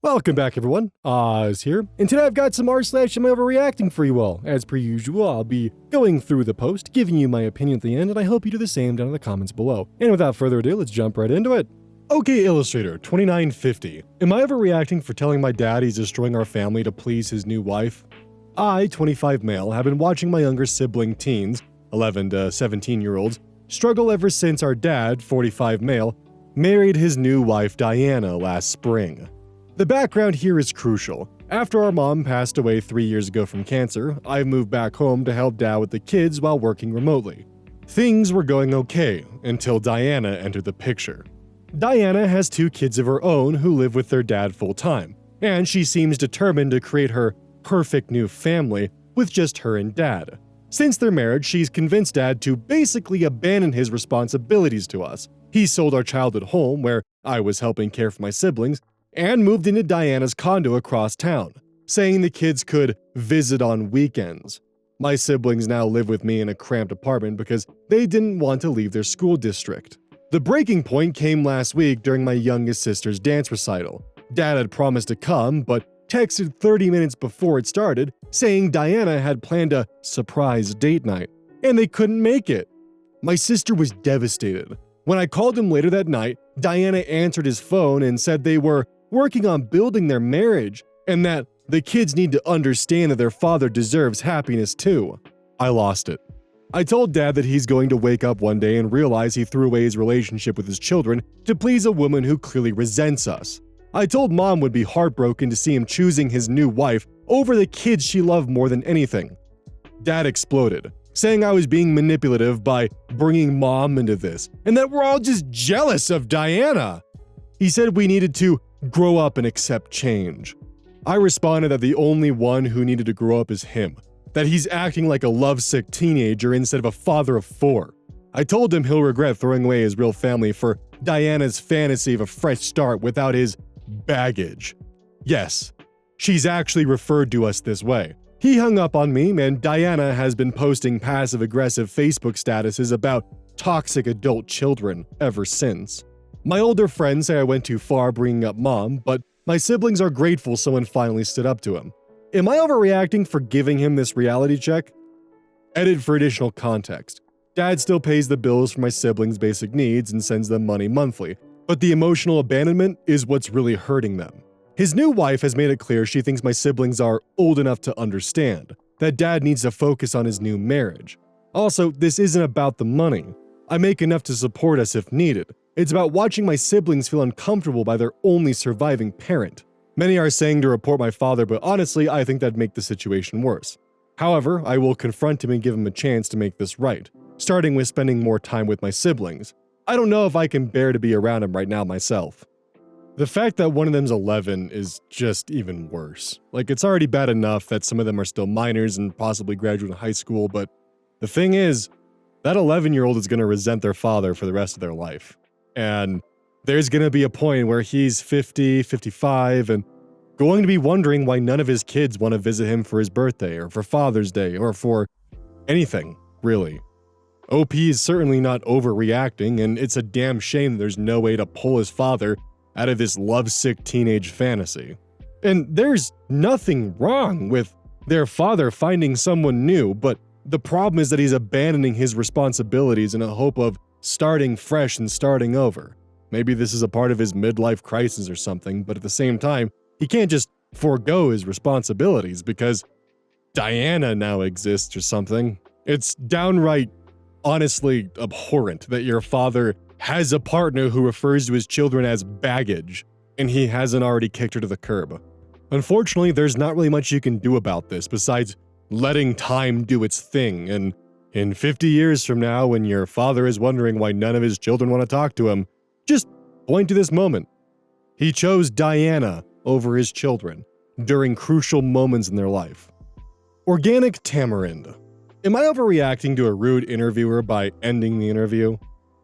Welcome back, everyone. Oz here, and today I've got some r/AmIOverReacting for you all. As per usual, I'll be going through the post, giving you my opinion at the end, and I hope you do the same down in the comments below. And without further ado, let's jump right into it. Okay, Illustrator 2950. Am I overreacting for telling my dad he's destroying our family to please his new wife? I, 25 male, have been watching my younger sibling teens, 11 to 17-year-olds, struggle ever since our dad, 45 male, married his new wife Diana last spring. The background here is crucial. After our mom passed away 3 years ago from cancer, I moved back home to help dad with the kids while working remotely. Things were going okay until Diana entered the picture. Diana has 2 kids of her own who live with their dad full-time, and she seems determined to create her perfect new family with just her and dad. Since their marriage, she's convinced dad to basically abandon his responsibilities to us. He sold our childhood home, where I was helping care for my siblings, and moved into Diana's condo across town, saying the kids could visit on weekends. My siblings now live with me in a cramped apartment because they didn't want to leave their school district. The breaking point came last week during my youngest sister's dance recital. Dad had promised to come, but texted 30 minutes before it started, saying Diana had planned a surprise date night, and they couldn't make it. My sister was devastated. When I called him later that night, Diana answered his phone and said they were working on building their marriage, and that the kids need to understand that their father deserves happiness too. I lost it. I told dad that he's going to wake up one day and realize he threw away his relationship with his children to please a woman who clearly resents us. I told mom would be heartbroken to see him choosing his new wife over the kids she loved more than anything. Dad exploded, saying I was being manipulative by bringing mom into this, and that we're all just jealous of Diana. He said we needed to grow up and accept change. I responded that the only one who needed to grow up is him, that he's acting like a lovesick teenager instead of a father of 4. I told him he'll regret throwing away his real family for Diana's fantasy of a fresh start without his baggage. Yes, she's actually referred to us this way. He hung up on me, and Diana has been posting passive-aggressive Facebook statuses about toxic adult children ever since. My older friends say I went too far bringing up mom, but my siblings are grateful someone finally stood up to him. Am I overreacting for giving him this reality check? Edit for additional context. Dad still pays the bills for my siblings' basic needs and sends them money monthly, but the emotional abandonment is what's really hurting them. His new wife has made it clear she thinks my siblings are old enough to understand, that dad needs to focus on his new marriage. Also, this isn't about the money. I make enough to support us if needed. It's about watching my siblings feel uncomfortable by their only surviving parent. Many are saying to report my father, but honestly, I think that'd make the situation worse. However, I will confront him and give him a chance to make this right, starting with spending more time with my siblings. I don't know if I can bear to be around him right now myself. The fact that one of them's 11 is just even worse. Like, it's already bad enough that some of them are still minors and possibly graduating high school, but the thing is, that 11-year-old is going to resent their father for the rest of their life. And there's going to be a point where he's 50, 55, and going to be wondering why none of his kids want to visit him for his birthday, or for Father's Day, or for anything, really. OP is certainly not overreacting, and it's a damn shame that there's no way to pull his father out of this lovesick teenage fantasy. And there's nothing wrong with their father finding someone new, but the problem is that he's abandoning his responsibilities in a hope of starting fresh and starting over. Maybe this is a part of his midlife crisis or something, but at the same time, he can't just forego his responsibilities because Diana now exists or something. It's downright, honestly abhorrent that your father has a partner who refers to his children as baggage, and he hasn't already kicked her to the curb. Unfortunately, there's not really much you can do about this besides letting time do its thing, and in 50 years from now, when your father is wondering why none of his children want to talk to him, just point to this moment. He chose Diana over his children during crucial moments in their life. Organic tamarind. Am I overreacting to a rude interviewer by ending the interview?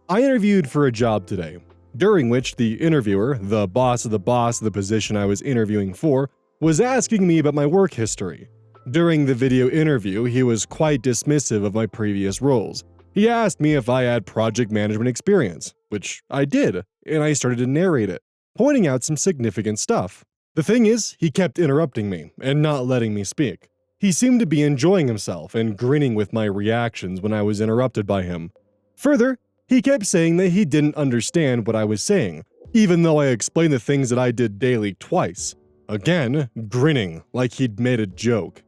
I interviewed for a job today, during which the interviewer, the boss of the position I was interviewing for, was asking me about my work history. During the video interview, he was quite dismissive of my previous roles. He asked me if I had project management experience, which I did, and I started to narrate it, pointing out some significant stuff. The thing is, he kept interrupting me and not letting me speak. He seemed to be enjoying himself and grinning with my reactions when I was interrupted by him. Further, he kept saying that he didn't understand what I was saying, even though I explained the things that I did daily twice. Again, grinning like he'd made a joke.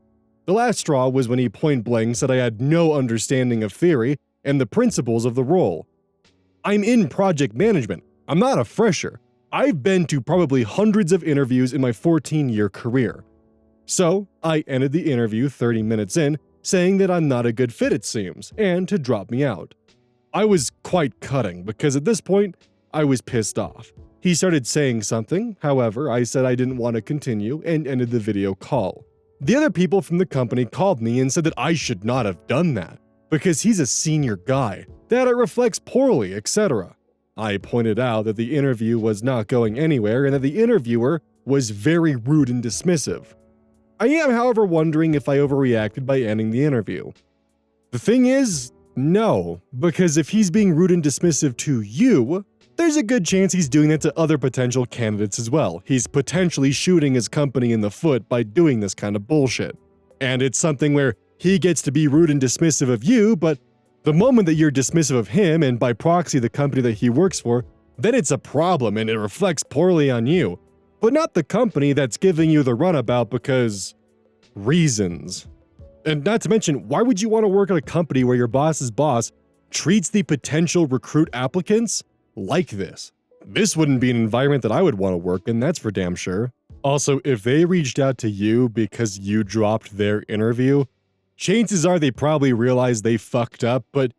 The last straw was when he point-blank said I had no understanding of theory and the principles of the role. I'm in project management. I'm not a fresher. I've been to probably hundreds of interviews in my 14-year career. So, I ended the interview 30 minutes in, saying that I'm not a good fit it seems, and to drop me out. I was quite cutting because at this point, I was pissed off. He started saying something, however, I said I didn't want to continue and ended the video call. The other people from the company called me and said that I should not have done that, because he's a senior guy, that it reflects poorly, etc. I pointed out that the interview was not going anywhere and that the interviewer was very rude and dismissive. I am, however, wondering if I overreacted by ending the interview. The thing is, no, because if he's being rude and dismissive to you, there's a good chance he's doing that to other potential candidates as well. He's potentially shooting his company in the foot by doing this kind of bullshit. And it's something where he gets to be rude and dismissive of you, but the moment that you're dismissive of him and by proxy the company that he works for, then it's a problem and it reflects poorly on you. But not the company that's giving you the runabout because reasons. And not to mention, why would you want to work at a company where your boss's boss treats the potential recruit applicants like this? This wouldn't be an environment that I would want to work in, that's for damn sure. Also, if they reached out to you because you dropped their interview, chances are they probably realized they fucked up, but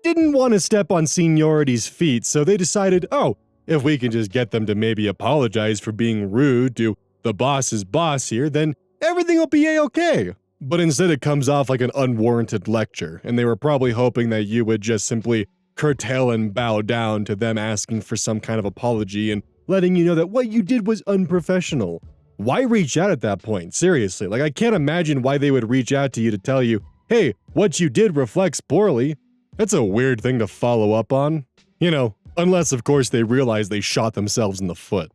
didn't want to step on seniority's feet, so they decided, oh, if we can just get them to maybe apologize for being rude to the boss's boss here, then everything will be a-okay. But instead it comes off like an unwarranted lecture, and they were probably hoping that you would just simply curtail and bow down to them asking for some kind of apology and letting you know that what you did was unprofessional. Why reach out at that point? Seriously, like I can't imagine why they would reach out to you to tell you, hey, what you did reflects poorly. That's a weird thing to follow up on. You know, unless of course they realize they shot themselves in the foot.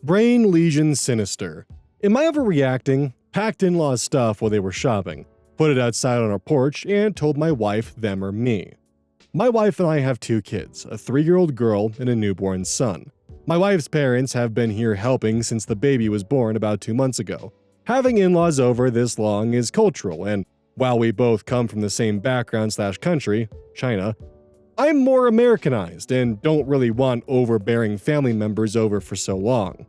Brain lesion sinister. Am I overreacting? Packed in-laws stuff while they were shopping, put it outside on our porch, and told my wife, them or me. My wife and I have 2 kids, a 3-year-old girl and a newborn son. My wife's parents have been here helping since the baby was born about 2 months ago. Having in-laws over this long is cultural, and while we both come from the same background/country, China, I'm more Americanized and don't really want overbearing family members over for so long.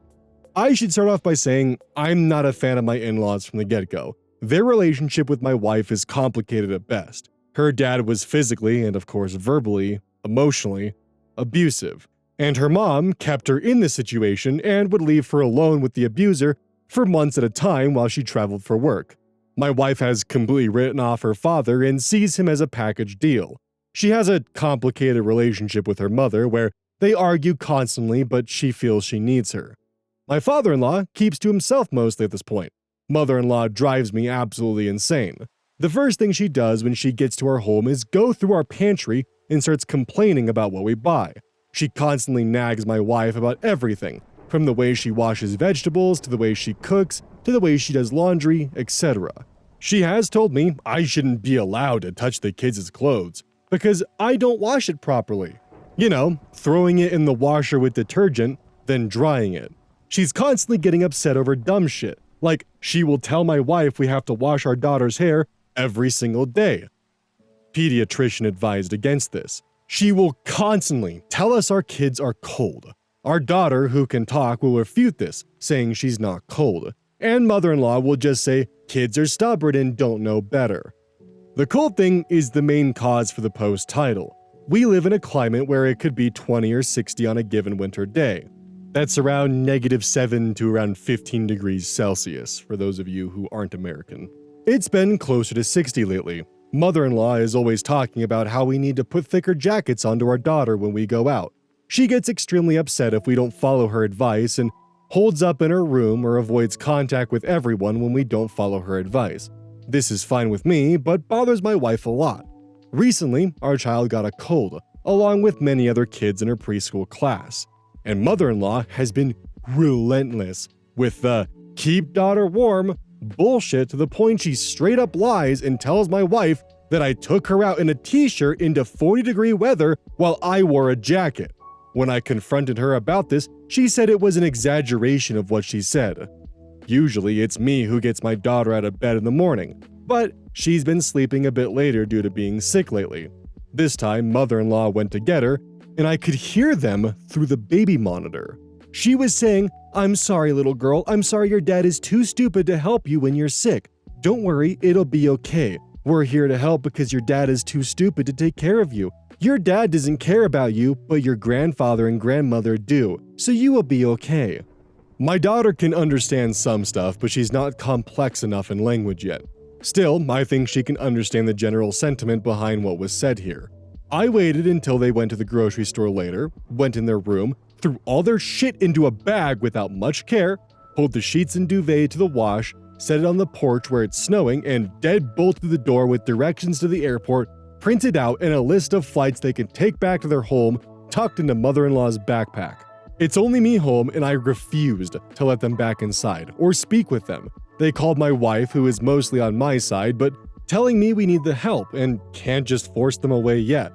I should start off by saying I'm not a fan of my in-laws from the get-go. Their relationship with my wife is complicated at best. Her dad was physically, and of course verbally, emotionally, abusive, and her mom kept her in this situation and would leave her alone with the abuser for months at a time while she traveled for work. My wife has completely written off her father and sees him as a package deal. She has a complicated relationship with her mother where they argue constantly, but she feels she needs her. My father-in-law keeps to himself mostly at this point. Mother-in-law drives me absolutely insane. The first thing she does when she gets to our home is go through our pantry and starts complaining about what we buy. She constantly nags my wife about everything, from the way she washes vegetables, to the way she cooks, to the way she does laundry, etc. She has told me I shouldn't be allowed to touch the kids' clothes, because I don't wash it properly. You know, throwing it in the washer with detergent, then drying it. She's constantly getting upset over dumb shit, like she will tell my wife we have to wash our daughter's hair every single day. Pediatrician advised against this. She will constantly tell us our kids are cold. Our daughter, who can talk, will refute this, saying she's not cold. And mother-in-law will just say kids are stubborn and don't know better. The cold thing is the main cause for the post title. We live in a climate where it could be 20 or 60 on a given winter day. That's around -7 to around 15 degrees Celsius, for those of you who aren't American. It's been closer to 60 lately. Mother-in-law is always talking about how we need to put thicker jackets onto our daughter when we go out. She gets extremely upset if we don't follow her advice and holds up in her room or avoids contact with everyone when we don't follow her advice. This is fine with me, but bothers my wife a lot. Recently, our child got a cold, along with many other kids in her preschool class. And mother-in-law has been relentless with the keep daughter warm bullshit to the point she straight up lies and tells my wife that I took her out in a t-shirt into 40-degree weather while I wore a jacket. When I confronted her about this, she said it was an exaggeration of what she said. Usually it's me who gets my daughter out of bed in the morning, but she's been sleeping a bit later due to being sick lately. This time, mother-in-law went to get her, and I could hear them through the baby monitor. She was saying, "I'm sorry, little girl. I'm sorry your dad is too stupid to help you when you're sick. Don't worry, it'll be okay. We're here to help because your dad is too stupid to take care of you. Your dad doesn't care about you, but your grandfather and grandmother do, so you will be okay." My daughter can understand some stuff, but she's not complex enough in language yet. Still, I think she can understand the general sentiment behind what was said here. I waited until they went to the grocery store later, went in their room, threw all their shit into a bag without much care, pulled the sheets and duvet to the wash, set it on the porch where it's snowing, and deadbolted the door with directions to the airport printed out and a list of flights they can take back to their home tucked into mother-in-law's backpack. It's only me home, and I refused to let them back inside or speak with them. They called my wife, who is mostly on my side, but telling me we need the help and can't just force them away yet.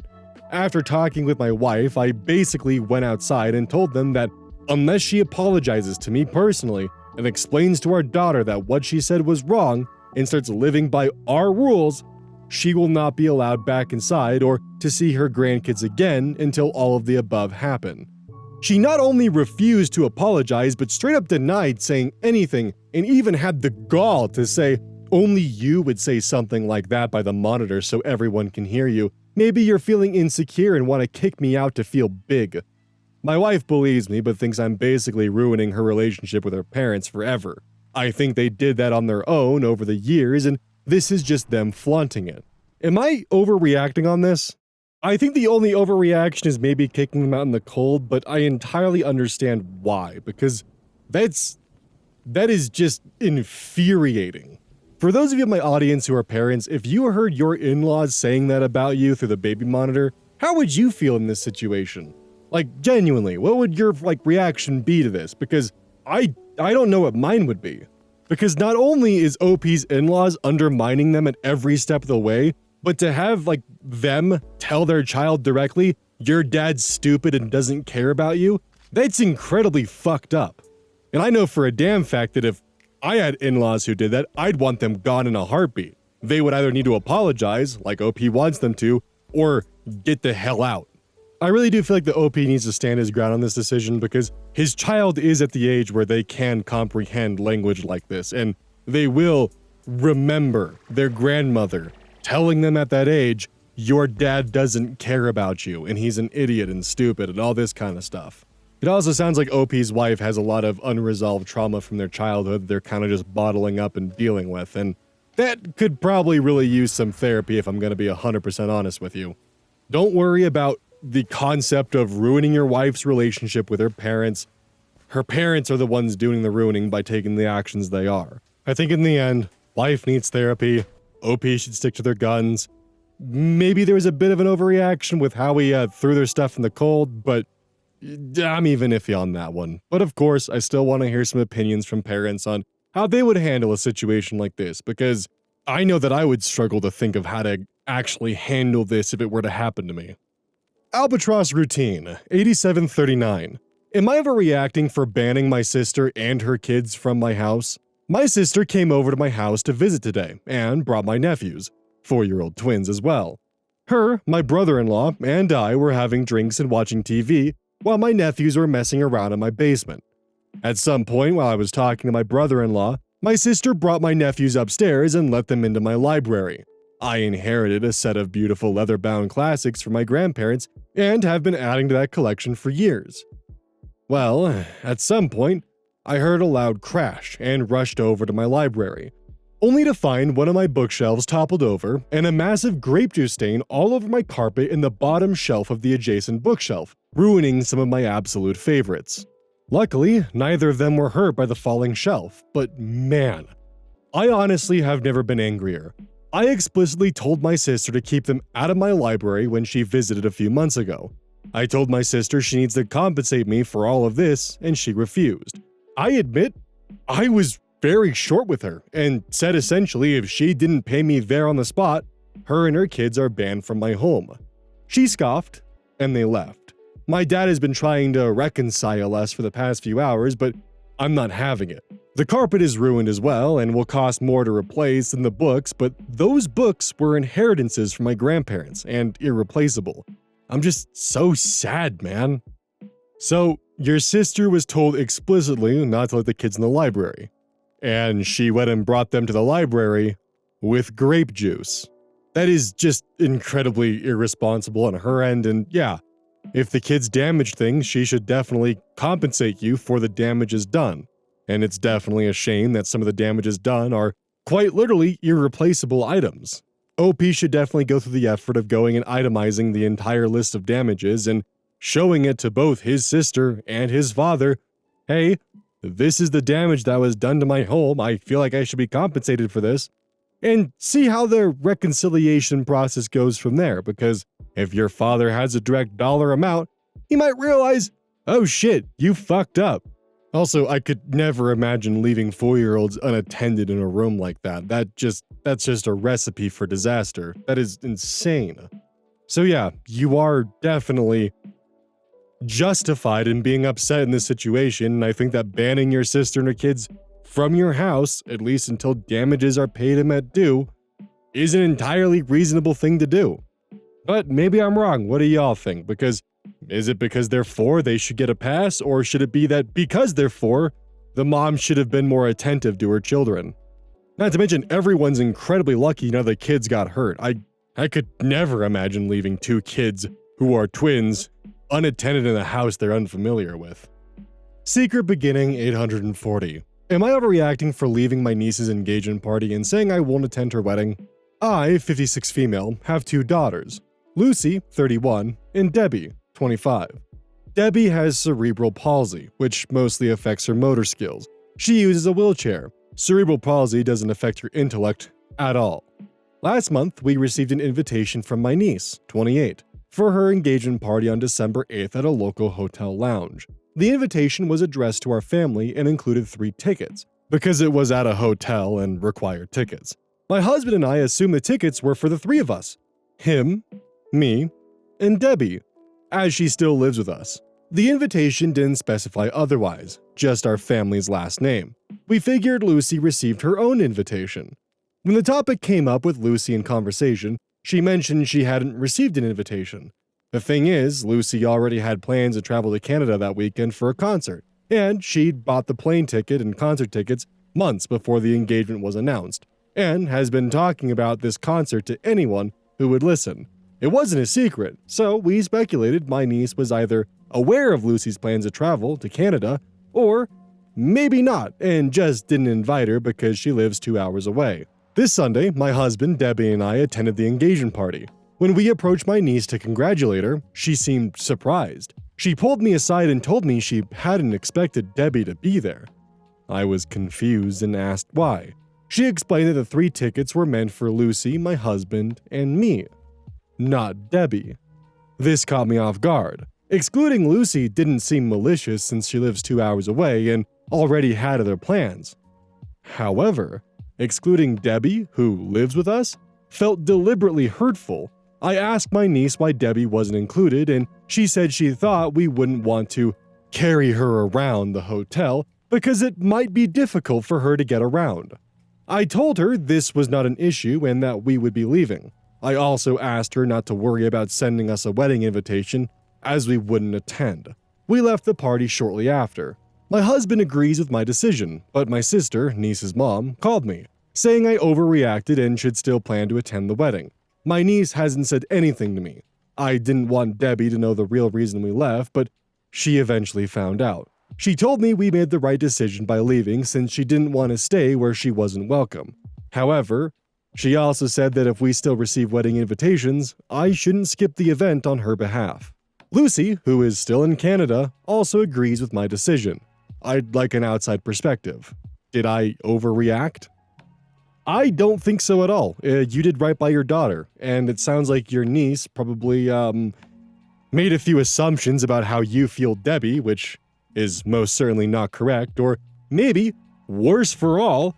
After talking with my wife, I basically went outside and told them that unless she apologizes to me personally and explains to our daughter that what she said was wrong and starts living by our rules, she will not be allowed back inside or to see her grandkids again until all of the above happen. She not only refused to apologize, but straight up denied saying anything and even had the gall to say, "Only you would say something like that by the monitor so everyone can hear you. Maybe you're feeling insecure and want to kick me out to feel big." My wife believes me, but thinks I'm basically ruining her relationship with her parents forever. I think they did that on their own over the years, and this is just them flaunting it. Am I overreacting on this? I think the only overreaction is maybe kicking them out in the cold, but I entirely understand why, because that is just infuriating. For those of you in my audience who are parents, if you heard your in-laws saying that about you through the baby monitor, how would you feel in this situation? Like, genuinely, what would your reaction be to this? Because I don't know what mine would be. Because not only is OP's in-laws undermining them at every step of the way, but to have them tell their child directly, "Your dad's stupid and doesn't care about you," that's incredibly fucked up. And I know for a damn fact that if I had in-laws who did that, I'd want them gone in a heartbeat. They would either need to apologize, like OP wants them to, or get the hell out. I really do feel like the OP needs to stand his ground on this decision because his child is at the age where they can comprehend language like this, and they will remember their grandmother telling them at that age, "Your dad doesn't care about you, and he's an idiot and stupid," and all this kind of stuff. It also sounds like OP's wife has a lot of unresolved trauma from their childhood they're kind of just bottling up and dealing with, and that could probably really use some therapy if I'm going to be 100% honest with you. Don't worry about the concept of ruining your wife's relationship with her parents. Her parents are the ones doing the ruining by taking the actions they are. I think in the end, wife needs therapy. OP should stick to their guns. Maybe there was a bit of an overreaction with how we threw their stuff in the cold, but I'm even iffy on that one. But of course, I still want to hear some opinions from parents on how they would handle a situation like this, because I know that I would struggle to think of how to actually handle this if it were to happen to me. Albatross Routine, 8739. Am I overreacting for banning my sister and her kids from my house? My sister came over to my house to visit today and brought my nephews, 4-year-old twins as well. Her, my brother-in-law, and I were having drinks and watching TV while my nephews were messing around in my basement. At some point while I was talking to my brother-in-law, my sister brought my nephews upstairs and let them into my library. I inherited a set of beautiful leather-bound classics from my grandparents and have been adding to that collection for years. Well, at some point, I heard a loud crash and rushed over to my library, only to find one of my bookshelves toppled over and a massive grape juice stain all over my carpet in the bottom shelf of the adjacent bookshelf, ruining some of my absolute favorites. Luckily, neither of them were hurt by the falling shelf, but man, I honestly have never been angrier. I explicitly told my sister to keep them out of my library when she visited a few months ago. I told my sister she needs to compensate me for all of this, and she refused. I admit, I was very short with her and said essentially if she didn't pay me there on the spot, her and her kids are banned from my home. She scoffed, and they left. My dad has been trying to reconcile us for the past few hours, but I'm not having it. The carpet is ruined as well and will cost more to replace than the books, but those books were inheritances from my grandparents and irreplaceable. I'm just so sad, man. So, your sister was told explicitly not to let the kids in the library, and she went and brought them to the library with grape juice. That is just incredibly irresponsible on her end, and yeah, if the kids damaged things, she should definitely compensate you for the damages done. And it's definitely a shame that some of the damages done are quite literally irreplaceable items. OP should definitely go through the effort of going and itemizing the entire list of damages and showing it to both his sister and his father. Hey, this is the damage that was done to my home. I feel like I should be compensated for this. And see how the reconciliation process goes from there, because if your father has a direct dollar amount, he might realize, oh shit, you fucked up. Also, I could never imagine leaving 4-year-olds unattended in a room like that. That's just a recipe for disaster. That is insane. So yeah, you are definitely justified in being upset in this situation, and I think that banning your sister and her kids from your house, at least until damages are paid and met due, is an entirely reasonable thing to do. But maybe I'm wrong. What do y'all think? Is it because they're 4 they should get a pass, or should it be that because they're 4, the mom should have been more attentive to her children? Not to mention, everyone's incredibly lucky now the kids got hurt. I could never imagine leaving 2 kids who are twins unattended in a house they're unfamiliar with. Secret beginning 840. Am I overreacting for leaving my niece's engagement party and saying I won't attend her wedding? I, 56 female, have 2 daughters, Lucy, 31, and Debbie, 25. Debbie has cerebral palsy, which mostly affects her motor skills. She uses a wheelchair. Cerebral palsy doesn't affect her intellect at all. Last month, we received an invitation from my niece, 28, for her engagement party on December 8th at a local hotel lounge. The invitation was addressed to our family and included 3 tickets, because it was at a hotel and required tickets. My husband and I assumed the tickets were for the 3 of us. Him, me, and Debbie, as she still lives with us. The invitation didn't specify otherwise, just our family's last name. We figured Lucy received her own invitation. When the topic came up with Lucy in conversation, she mentioned she hadn't received an invitation. The thing is, Lucy already had plans to travel to Canada that weekend for a concert, and she'd bought the plane ticket and concert tickets months before the engagement was announced, and has been talking about this concert to anyone who would listen. It wasn't a secret, so we speculated my niece was either aware of Lucy's plans to travel to Canada, or maybe not, and just didn't invite her because she lives 2 hours away. This Sunday, my husband, Debbie, and I attended the engagement party. When we approached my niece to congratulate her, she seemed surprised. She pulled me aside and told me she hadn't expected Debbie to be there. I was confused and asked why. She explained that the 3 tickets were meant for Lucy, my husband, and me, not Debbie. This caught me off guard. Excluding Lucy didn't seem malicious since she lives 2 hours away and already had other plans. However, excluding Debbie, who lives with us, felt deliberately hurtful. I asked my niece why Debbie wasn't included, and she said she thought we wouldn't want to carry her around the hotel because it might be difficult for her to get around. I told her this was not an issue and that we would be leaving. I also asked her not to worry about sending us a wedding invitation, as we wouldn't attend. We left the party shortly after. My husband agrees with my decision, but my sister, niece's mom, called me, saying I overreacted and should still plan to attend the wedding. My niece hasn't said anything to me. I didn't want Debbie to know the real reason we left, but she eventually found out. She told me we made the right decision by leaving since she didn't want to stay where she wasn't welcome. However, she also said that if we still receive wedding invitations, I shouldn't skip the event on her behalf. Lucy, who is still in Canada, also agrees with my decision. I'd like an outside perspective. Did I overreact? I don't think so at all. You did right by your daughter, and it sounds like your niece probably, made a few assumptions about how you feel Debbie, which is most certainly not correct, or maybe worse for all,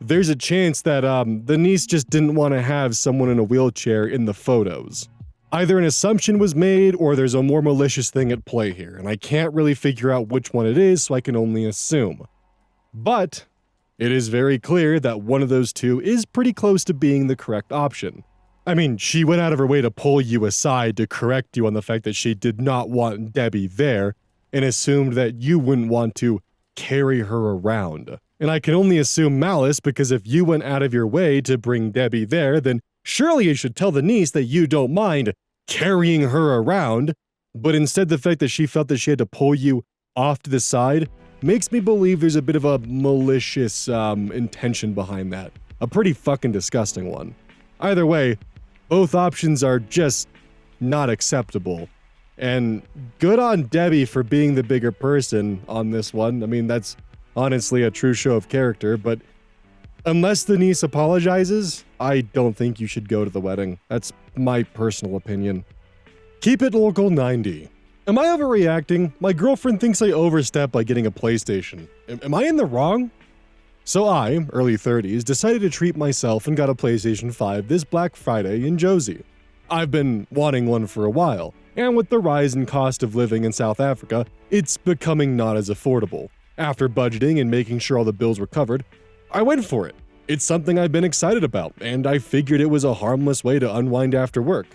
there's a chance that the niece just didn't want to have someone in a wheelchair in the photos. Either an assumption was made or there's a more malicious thing at play here, and I can't really figure out which one it is, so I can only assume. But it is very clear that one of those two is pretty close to being the correct option. I mean, she went out of her way to pull you aside to correct you on the fact that she did not want Debbie there, and assumed that you wouldn't want to carry her around. And I can only assume malice, because if you went out of your way to bring Debbie there, then surely you should tell the niece that you don't mind carrying her around, but instead the fact that she felt that she had to pull you off to the side makes me believe there's a bit of a malicious intention behind that. A pretty fucking disgusting one. Either way, both options are just not acceptable. And good on Debbie for being the bigger person on this one. I mean, that's honestly a true show of character, but unless the niece apologizes, I don't think you should go to the wedding. That's my personal opinion. Keep it local 90. Am I overreacting? My girlfriend thinks I overstepped by getting a PlayStation. Am I in the wrong? So I, early 30s, decided to treat myself and got a PlayStation 5 this Black Friday in Josie. I've been wanting one for a while, and with the rise in cost of living in South Africa, it's becoming not as affordable. After budgeting and making sure all the bills were covered, I went for it. It's something I've been excited about, and I figured it was a harmless way to unwind after work.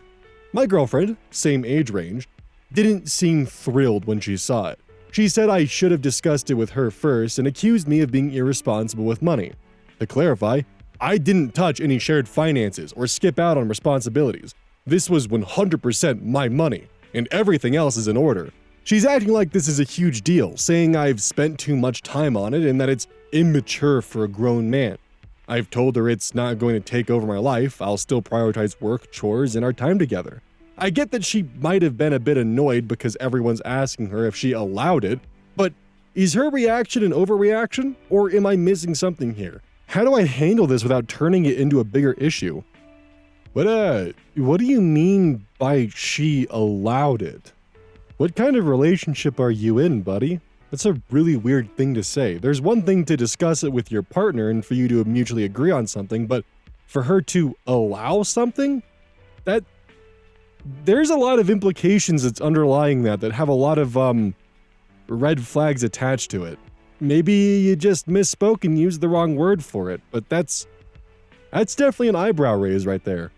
My girlfriend, same age range, didn't seem thrilled when she saw it. She said I should have discussed it with her first and accused me of being irresponsible with money. To clarify, I didn't touch any shared finances or skip out on responsibilities. This was 100% my money, and everything else is in order. She's acting like this is a huge deal, saying I've spent too much time on it and that it's immature for a grown man. I've told her it's not going to take over my life. I'll still prioritize work, chores, and our time together. I get that she might have been a bit annoyed because everyone's asking her if she allowed it, but is her reaction an overreaction, or am I missing something here? How do I handle this without turning it into a bigger issue? What do you mean by she allowed it? What kind of relationship are you in, buddy? That's a really weird thing to say. There's one thing to discuss it with your partner and for you to mutually agree on something, but for her to allow something? There's a lot of implications that's underlying that have a lot of red flags attached to it. Maybe you just misspoke and used the wrong word for it, but that's definitely an eyebrow raise right there.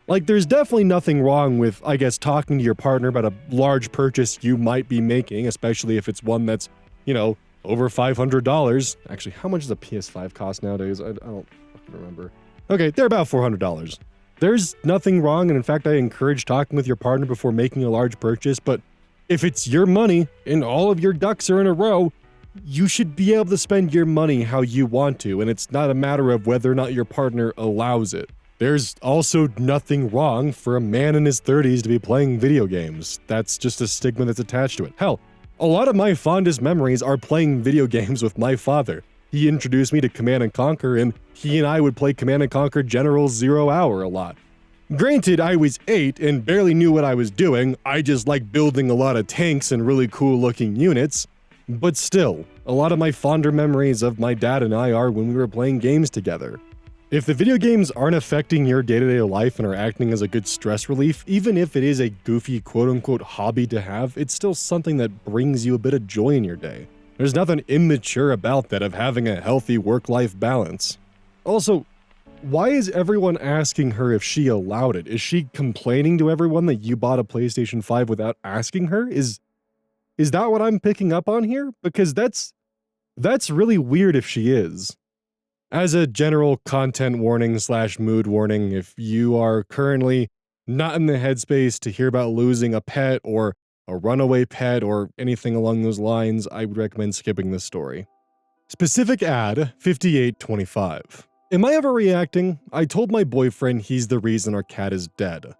Like, there's definitely nothing wrong with, I guess, talking to your partner about a large purchase you might be making, especially if it's one that's, over $500. Actually, how much does a PS5 cost nowadays? I don't fucking remember. Okay, they're about $400. There's nothing wrong, and in fact, I encourage talking with your partner before making a large purchase, but if it's your money and all of your ducks are in a row, you should be able to spend your money how you want to, and it's not a matter of whether or not your partner allows it. There's also nothing wrong for a man in his 30s to be playing video games. That's just a stigma that's attached to it. Hell, a lot of my fondest memories are playing video games with my father. He introduced me to Command & Conquer, and he and I would play Command & Conquer General 0 Hour a lot. Granted, I was 8 and barely knew what I was doing. I just liked building a lot of tanks and really cool looking units. But still, a lot of my fonder memories of my dad and I are when we were playing games together. If the video games aren't affecting your day-to-day life and are acting as a good stress relief, even if it is a goofy quote-unquote hobby to have, it's still something that brings you a bit of joy in your day. There's nothing immature about that of having a healthy work-life balance. Also, why is everyone asking her if she allowed it? Is she complaining to everyone that you bought a PlayStation 5 without asking her? Is that what I'm picking up on here? Because that's really weird if she is. As a general content warning / mood warning, if you are currently not in the headspace to hear about losing a pet or a runaway pet or anything along those lines, I would recommend skipping this story. Specific ad 5825. Am I overreacting? I told my boyfriend he's the reason our cat is dead.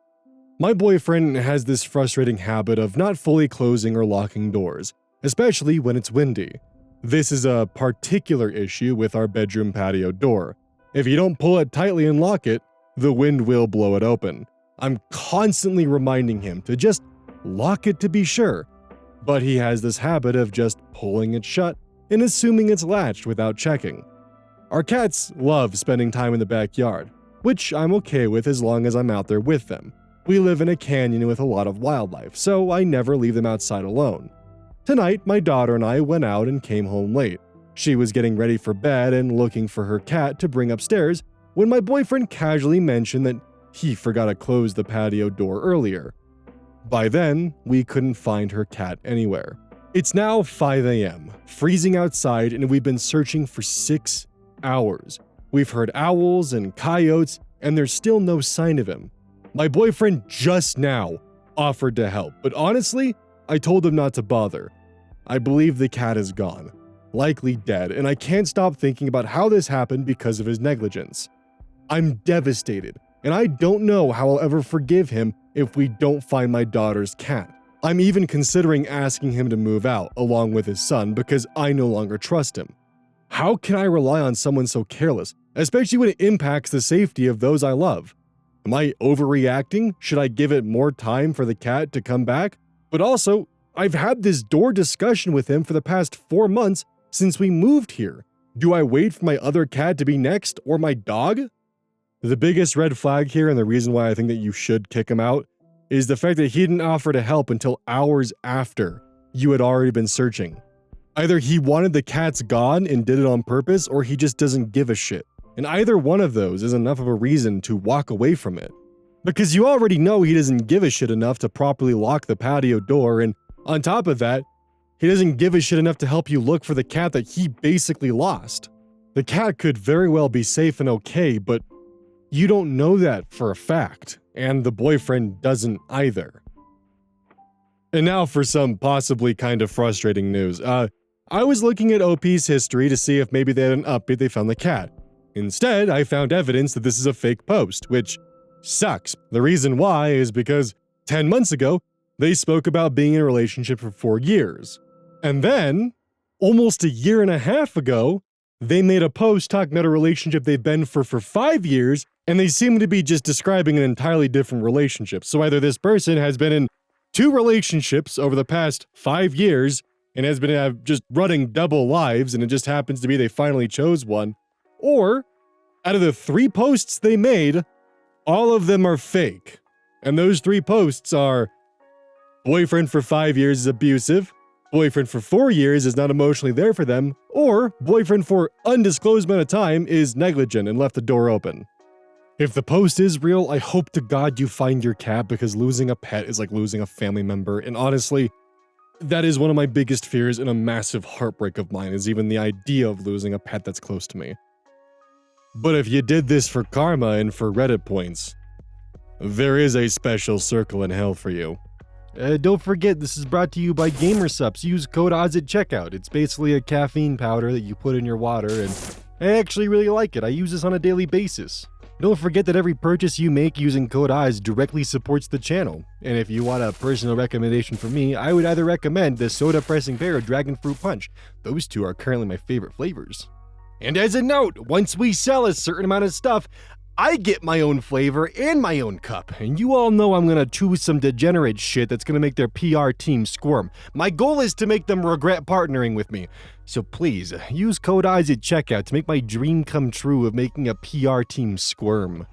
My boyfriend has this frustrating habit of not fully closing or locking doors, especially when it's windy. This is a particular issue with our bedroom patio door. If you don't pull it tightly and lock it, the wind will blow it open. I'm constantly reminding him to just lock it to be sure, but he has this habit of just pulling it shut and assuming it's latched without checking. Our cats love spending time in the backyard, which I'm okay with as long as I'm out there with them. We live in a canyon with a lot of wildlife, so I never leave them outside alone. Tonight, my daughter and I went out and came home late. She was getting ready for bed and looking for her cat to bring upstairs when my boyfriend casually mentioned that he forgot to close the patio door earlier. By then, we couldn't find her cat anywhere. It's now 5 a.m., freezing outside, and we've been searching for 6 hours. We've heard owls and coyotes, and there's still no sign of him. My boyfriend just now offered to help, but honestly, I told him not to bother. I believe the cat is gone, likely dead, and I can't stop thinking about how this happened because of his negligence. I'm devastated, and I don't know how I'll ever forgive him if we don't find my daughter's cat. I'm even considering asking him to move out along with his son because I no longer trust him. How can I rely on someone so careless, especially when it impacts the safety of those I love? Am I overreacting? Should I give it more time for the cat to come back? But also, I've had this door discussion with him for the past 4 months since we moved here. Do I wait for my other cat to be next, or my dog? The biggest red flag here, and the reason why I think that you should kick him out, is the fact that he didn't offer to help until hours after you had already been searching. Either he wanted the cats gone and did it on purpose, or he just doesn't give a shit. And either one of those is enough of a reason to walk away from it. Because you already know he doesn't give a shit enough to properly lock the patio door, and on top of that, he doesn't give a shit enough to help you look for the cat that he basically lost. The cat could very well be safe and okay, but you don't know that for a fact, and the boyfriend doesn't either. And now for some possibly kind of frustrating news. I was looking at OP's history to see if maybe they had an update they found the cat. Instead, I found evidence that this is a fake post, which sucks. The reason why is because 10 months ago, they spoke about being in a relationship for 4 years. And then, almost a year and a half ago, they made a post talking about a relationship they've been for 5 years, and they seem to be just describing an entirely different relationship. So either this person has been in 2 relationships over the past 5 years and has been just running double lives, and it just happens to be they finally chose one, or out of the 3 posts they made, all of them are fake. And those 3 posts are: boyfriend for 5 years is abusive, boyfriend for 4 years is not emotionally there for them, or boyfriend for undisclosed amount of time is negligent and left the door open. If the post is real, I hope to God you find your cat, because losing a pet is like losing a family member, and honestly, that is one of my biggest fears and a massive heartbreak of mine, is even the idea of losing a pet that's close to me. But if you did this for karma and for Reddit points, there is a special circle in hell for you. Don't forget, this is brought to you by GamerSupps. Use code ODDS at checkout. It's basically a caffeine powder that you put in your water, and I actually really like it. I use this on a daily basis. Don't forget that every purchase you make using code ODDS directly supports the channel. And if you want a personal recommendation from me, I would either recommend the Soda Pressing Pear or Dragon Fruit Punch. Those 2 are currently my favorite flavors. And as a note, once we sell a certain amount of stuff, I get my own flavor and my own cup, and you all know I'm gonna choose some degenerate shit that's gonna make their PR team squirm. My goal is to make them regret partnering with me. So please, use code ODDS at checkout to make my dream come true of making a PR team squirm.